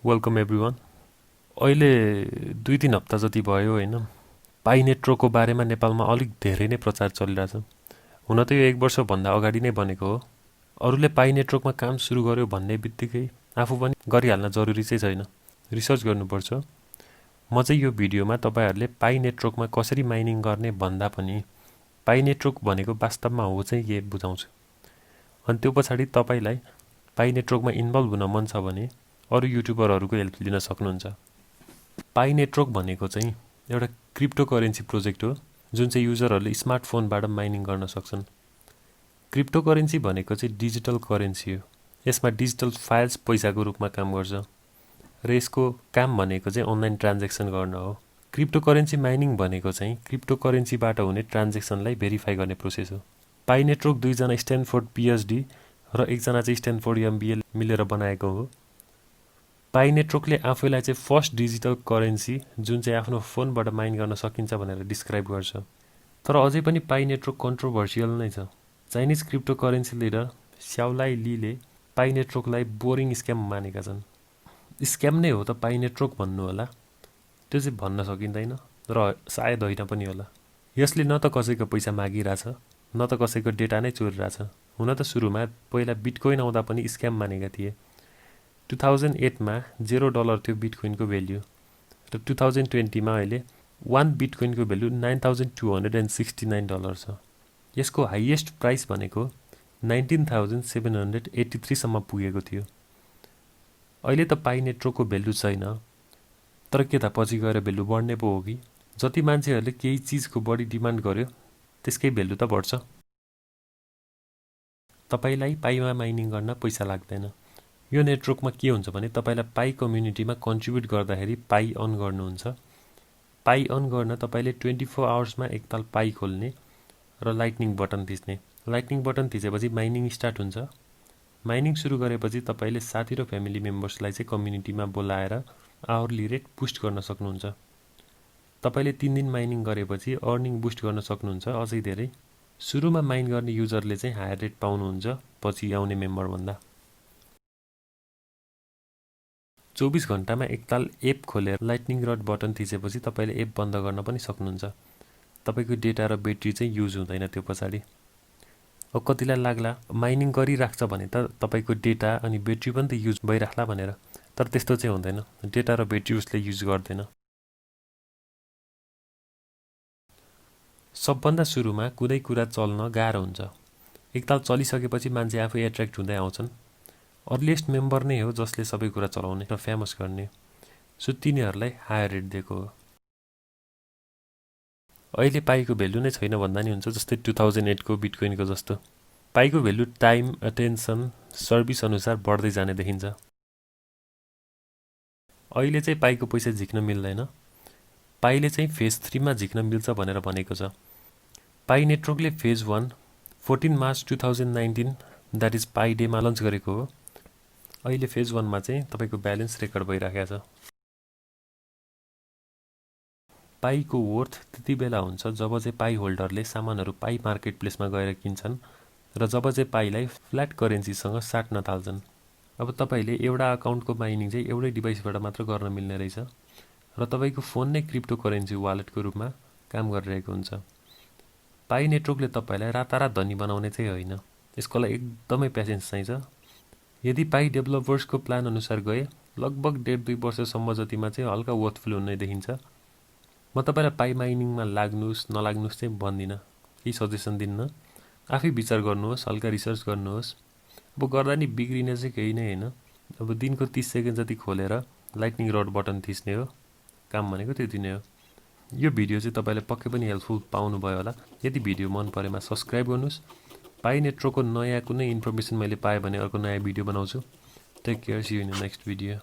Welcome everyone. अहिले 2-3 हप्ता जति भयो हैन, पाइ नेटवर्कको बारेमा नेपालमा अलिक धेरै नै प्रचार चलिरहेछ। हुन त यो 1 वर्षभन्दा अगाडि नै बनेको हो। अरूले पाइ नेटवर्कमा काम सुरु गर्यो भन्ने बित्तिकै आफू पनि गरिहाल्न जरुरी चाहिँ छैन, रिसर्च गर्नुपर्छ। म चाहिँ यो भिडियोमा तपाईहरुले पाइ नेटवर्कमा कसरी माइनिङ गर्ने भन्दा पनि पाइ नेटवर्क भनेको वास्तवमा हो चाहिँ के बुझाउँछु। अनि त्यो पछाडी तपाईलाई पाइ नेटवर्कमा इन्भल्भ हुन मन छ भने अरु युट्युबरहरुको हेल्प लिन सक्नुहुन्छ। पाइ नेटवर्क भनेको चाहिँ एउटा क्रिप्टोकरेन्सी प्रोजेक्ट हो जुन चाहिँ युजरहरुले स्मार्टफोनबाट माइनिङ गर्न सक्छन्। क्रिप्टोकरेन्सी भनेको चाहिँ डिजिटल करेन्सी हो। यसमा डिजिटल फाइल्स पैसाको रूपमा काम गर्छ र यसको काम भनेको चाहिँ अनलाइन ट्रान्ज्याक्सन गर्न हो। क्रिप्टोकरेन्सी माइनिङ भनेको चाहिँ क्रिप्टोकरेन्सीबाट हुने ट्रान्ज्याक्सनलाई भेरिफाई गर्ने प्रोसेस हो। पाइ नेटवर्क 2 जना स्ट्यानफोर्ड पीएचडी र 1 जना चाहिँ स्ट्यानफोर्ड एमबीए मिलेर बनाएको हो। पाइ नेटवर्कले आफैलाई चाहिँ फर्स्ट डिजिटल करेन्सी जुन चाहिँ आफ्नो फोनबाट माइन गर्न सकिन्छ भनेर डिस्क्राइब गर्छ। तर अझै पनि पाइ नेटवर्क कन्ट्रोभर्सियल नै छ। चाइनिज क्रिप्टोकरेन्सी लिडर स्याओलाई लीले पाइ नेटवर्कलाई बोरिङ स्क्याम मानेका छन्। स्क्याम नै हो त पाइ नेटवर्क भन्नु होला, त्यो चाहिँ भन्न सकिँदैन र सायद होइन पनि होला। यसले न त कसैको पैसा मागिरहेछ न त कसैको डेटा नै चोरिरहेछ। हुन त सुरुमा पहिला बिटकोइन आउँदा पनि स्क्याम मानेका थिए। 2008 मा $0 थियो बिटकोइनको भ्याल्यु र 2020 मा अहिले 1 बिटकोइनको भ्याल्यु $9,269 छ। यसको हाईएस्ट प्राइस भनेको 19,783 सम्म पुगेको थियो। अहिले त पाइ नेटवर्कको भ्याल्यु छैन, तर के थाहा पछि गएर भ्याल्यु बढ्ने पो हो कि। जति मान्छेहरूले केही चीजको बढी डिमान्ड गर्यो त्यसकै भ्याल्यु त बढ्छ। तपाईलाई पाइमा माइनिङ गर्न पैसा लाग्दैन। यो नेटवर्कमा के हुन्छ भने तपाईलाई पाइ कम्युनिटीमा कन्ट्रिब्युट गर्दाखेरि पाइ अन गर्नुहुन्छ। पाइ अन गर्न तपाईले 24 आवर्समा एकताल पाइ खोल्ने र लाइटनिङ बटन थिच्ने। लाइटनिङ बटन थिचेपछि माइनिङ स्टार्ट हुन्छ। माइनिङ सुरु गरेपछि तपाईले साथी र फ्यामिली मेम्बर्सलाई चाहिँ कम्युनिटीमा बोलाएर आवरली रेट बुस्ट गर्न सक्नुहुन्छ। तपाईले 3 दिन माइनिङ गरेपछि अर्निङ बुस्ट गर्न सक्नुहुन्छ अझै धेरै। सुरुमा माइन गर्ने युजरले चाहिँ हायर रेट पाउनुहुन्छ पछि आउने मेम्बर भन्दा। 24 घण्टामा एकताल एप खोलेर लाइटनिङ रड बटन थिचेपछि तपाईले एप बन्द गर्न पनि सक्नुहुन्छ। तपाईको डेटा र ब्याट्री चाहिँ युज हुँदैन त्यो पछाडी। अब कतिलाई लाग्ला माइनिङ गरिराख्छ भने त तपाईको डेटा अनि ब्याट्री पनि त युज भइराख्ला भनेर, तर त्यस्तो चाहिँ हुँदैन। डेटा र ब्याट्री उसले युज गर्दैन। सबभन्दा सुरुमा कुनै कुरा चल्न गाह्रो हुन्छ। एकताल चलिसकेपछि मान्छे आफै एट्र्याक्ट हुँदै आउँछन्। अर्लिएस्ट मेम्बर नै हो जसले सबै कुरा चलाउने र फेमस गर्ने, सो तिनीहरूलाई हायर रेट दिएको हो। अहिले पाइको भ्याल्यु नै छैन भन्दा नि हुन्छ, जस्तै 2008 को बिटकोइनको जस्तो। पाइको भ्याल्यु टाइम, अटेन्सन, सर्भिस अनुसार बढ्दै जाने देखिन्छ। अहिले चाहिँ पाइको पैसा झिक्न मिल्दैन। पाइले चाहिँ फेज 3 मा झिक्न मिल्छ भनेर भनेको छ। पाइ नेटवर्कले फेज 1 14 मार्च 2019 द्याट इज पाइ डेमा लन्च गरेको हो। अहिले फेज 1 मा चाहिँ तपाईको ब्यालेन्स रेकर्ड भइराखेको छ। पाइको वर्थ त्यति बेला हुन्छ जब चाहिँ पाइ होल्डरले सामानहरु पाइ मार्केट प्लेसमा गएर किन्छन् र जब चाहिँ पाइलाई फ्ल्याट करेन्सीसँग साट्न थाल्छन्। अब तपाईले एउटा अकाउन्टको माइनिङ चाहिँ एउटै डिभाइसबाट मात्र गर्न मिल्ने रहेछ र तपाईको फोन नै क्रिप्टोकरेन्सी वालेटको रूपमा काम गरिरहेको हुन्छ। पाइ नेटवर्कले तपाईलाई रातारात धनी बनाउने चाहिँ होइन। यसको लागि एकदमै पेशेन्स चाहिन्छ। यदि पाइ डेभलपर्सको प्लान अनुसार गए लगभग 1.5-2 वर्षसम्म जतिमा चाहिँ हल्का वर्थफुल हुने देखिन्छ। म तपाईलाई पाइ माइनिङमा लाग्नुस् नलाग्नुस् चाहिँ भन्दिन, केही सजेसन दिन्न। आफै विचार गर्नुहोस्, हल्का रिसर्च गर्नुहोस्। अब गर्दा नि बिग्रिने चाहिँ केही नै हैन। अब दिनको 30 सेकेन्ड जति खोलेर लाइटनिङ रड बटन थिच्ने हो। काम भनेको त्यति नै हो। यो भिडियो चाहिँ तपाईले पक्कै पनि हेल्पफुल पाउनु भयो होला। यदि भिडियो मन परेमा सब्स्क्राइब गर्नुस्। पाइ नेटवर्कको नयाँ कुनै इन्फर्मेसन मैले पाए भने अर्को नयाँ भिडियो बनाउँछु। Take care, see you in the next video.